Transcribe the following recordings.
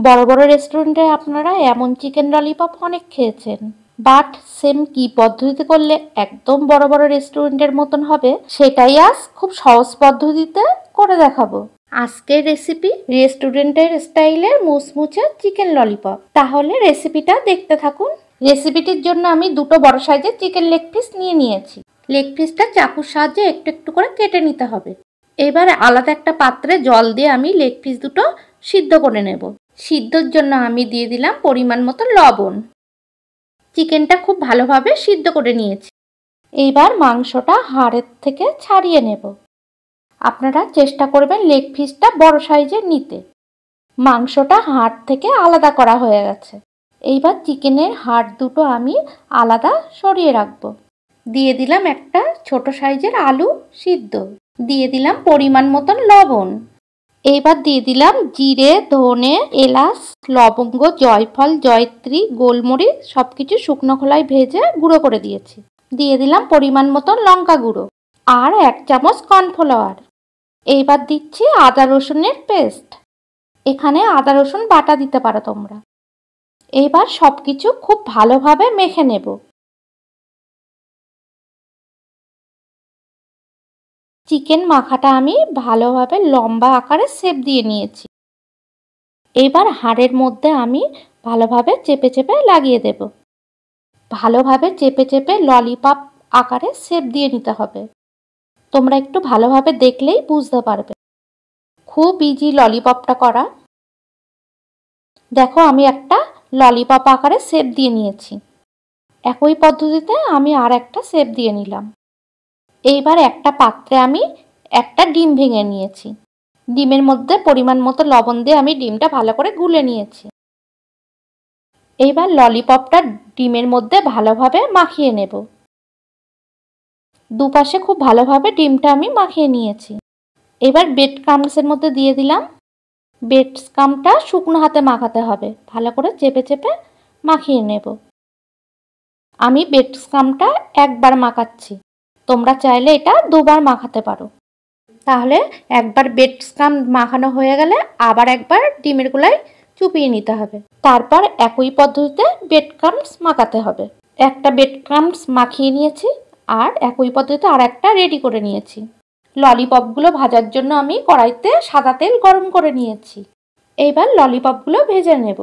বড় বড় রেস্টুরেন্টে আপনারা এমন চিকেন ললিপপ অনেক খেয়েছেন, বাট সেম কি পদ্ধতিতে করলে একদম বড় বড় রেস্টুরেন্টের মতন হবে সেটাই আজ খুব সহজ পদ্ধতিতে করে দেখাবো। আজকের রেসিপি রেস্টুরেন্টের স্টাইলের মুচমুচে চিকেন ললিপপ। তাহলে রেসিপিটা দেখতে থাকুন। রেসিপিটির জন্য আমি দুটো বড় সাইজের চিকেন লেগ পিস নিয়েছি। লেগ পিসটা চাকুর সাহায্যে একটু একটু করে কেটে নিতে হবে। এবার আলাদা একটা পাত্রে জল দিয়ে আমি লেগ পিস দুটো সিদ্ধ করে নেব। সিদ্ধর জন্য আমি দিয়ে দিলাম পরিমাণ মতো লবণ। চিকেনটা খুব ভালোভাবে সিদ্ধ করে নিয়েছি। এইবার মাংসটা হাড়ের থেকে ছাড়িয়ে নেব। আপনারা চেষ্টা করবেন লেগ পিসটা বড় সাইজের নিতে। মাংসটা হাড় থেকে আলাদা করা হয়ে গেছে। এইবার চিকেনের হাড় দুটো আমি আলাদা সরিয়ে রাখবো। দিয়ে দিলাম একটা ছোট সাইজের আলু সিদ্ধ। দিয়ে দিলাম পরিমাণ মতন লবণ। এইবার দিয়ে দিলাম জিরে, ধনে, এলাচ, লবঙ্গ, জয়ফল, জয়ত্রী, গোলমরিচ সবকিছু শুকনো খোলায় ভেজে গুঁড়ো করে দিয়েছি। দিয়ে দিলাম পরিমাণ মতন লঙ্কা গুঁড়ো আর 1 চামচ কর্নফ্লাওয়ার। এইবার দিচ্ছি আদা রসুনের পেস্ট। এখানে আদা রসুন বাটা দিতে পারো তোমরা। এইবার সবকিছু খুব ভালোভাবে মেখে নেব। চিকেন মাখাটা আমি ভালোভাবে লম্বা আকারে শেপ দিয়ে নিয়েছি। এবার হাড়ের মধ্যে আমি ভালোভাবে চেপে চেপে লাগিয়ে দেব। ভালোভাবে চেপে চেপে ললিপপ আকারে শেপ দিয়ে নিতে হবে। তোমরা একটু ভালোভাবে দেখলেই বুঝতে পারবে। খুব ইজি ললিপপটা করা। দেখো আমি একটা ললিপপ আকারে শেপ দিয়ে নিয়েছি। একই পদ্ধতিতে আমি আর একটা শেপ দিয়ে নিলাম। এইবার একটা পাত্রে আমি একটা ডিম ভেঙে নিয়েছি। ডিমের মধ্যে পরিমাণ মতো লবণ দিয়ে আমি ডিমটা ভালো করে গুলে নিয়েছি। এইবার ললিপপটা ডিমের মধ্যে ভালোভাবে মাখিয়ে নেব। দুপাশে খুব ভালোভাবে ডিমটা আমি মাখিয়ে নিয়েছি। এবার ব্রেড ক্রাম্বসের মধ্যে দিয়ে দিলাম। ব্রেড ক্রাম্বটা শুকনো হাতে মাখাতে হবে। ভালো করে চেপে চেপে মাখিয়ে নেব। আমি ব্রেড ক্রাম্বটা একবার মাখাচ্ছি। তোমরা চাইলে এটা দুবার মাখাতে পারো। তাহলে একবার ব্রেড ক্রাম্ব মাখানো হয়ে গেলে আবার একবার ডিমের গোলায় চুপিয়ে নিতে হবে। তারপর একই পদ্ধতিতে ব্রেড ক্রাম্বস মাখাতে হবে। একটা ব্রেড ক্রাম্বস মাখিয়ে নিয়েছি আর একই পদ্ধতিতে আর একটা রেডি করে নিয়েছি। ললিপপগুলো ভাজার জন্য আমি কড়াইতে সাদা তেল গরম করে নিয়েছি। এইবার ললিপপগুলো ভেজে নেব।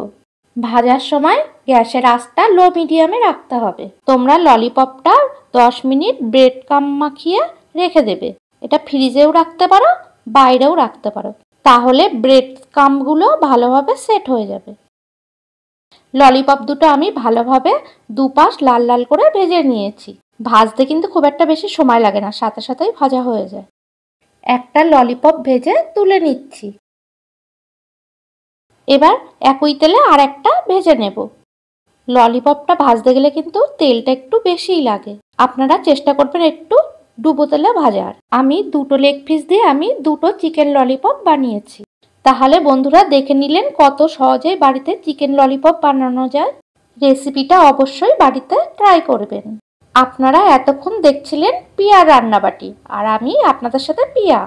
ভাজার সময় গ্যাসের আঁচটা লো মিডিয়ামে রাখতে হবে। তোমরা ললিপপটা 10 মিনিট ব্রেড ক্রাম্ব মাখিয়ে রেখে দেবে। এটা ফ্রিজেও রাখতে পারো, বাইরেও রাখতে পারো। তাহলে ব্রেড ক্রাম্বগুলো ভালোভাবে সেট হয়ে যাবে। ললিপপ দুটো আমি ভালোভাবে দুপাশ লাল লাল করে ভেজে নিয়েছি। ভাজতে কিন্তু খুব একটা বেশি সময় লাগে না, সাথে সাথেই ভাজা হয়ে যায়। একটা ললিপপ ভেজে তুলে নিচ্ছি। এবার একই তেলে আর একটা ভেজে নেব। ললিপপটা ভাজতে গেলে কিন্তু তেলটা একটু বেশিই লাগে। আপনারা চেষ্টা করবেন একটু ডুবো তেলে ভাজার। আমি দুটো লেগ পিস দিয়ে আমি দুটো চিকেন ললিপপ বানিয়েছি। তাহলে বন্ধুরা দেখে নিলেন কত সহজেই বাড়িতে চিকেন ললিপপ বানানো যায়। রেসিপিটা অবশ্যই বাড়িতে ট্রাই করবেন। আপনারা এতক্ষণ দেখছিলেন পিয়ার রান্নাবাটি আর আমি আপনাদের সাথে পিয়া।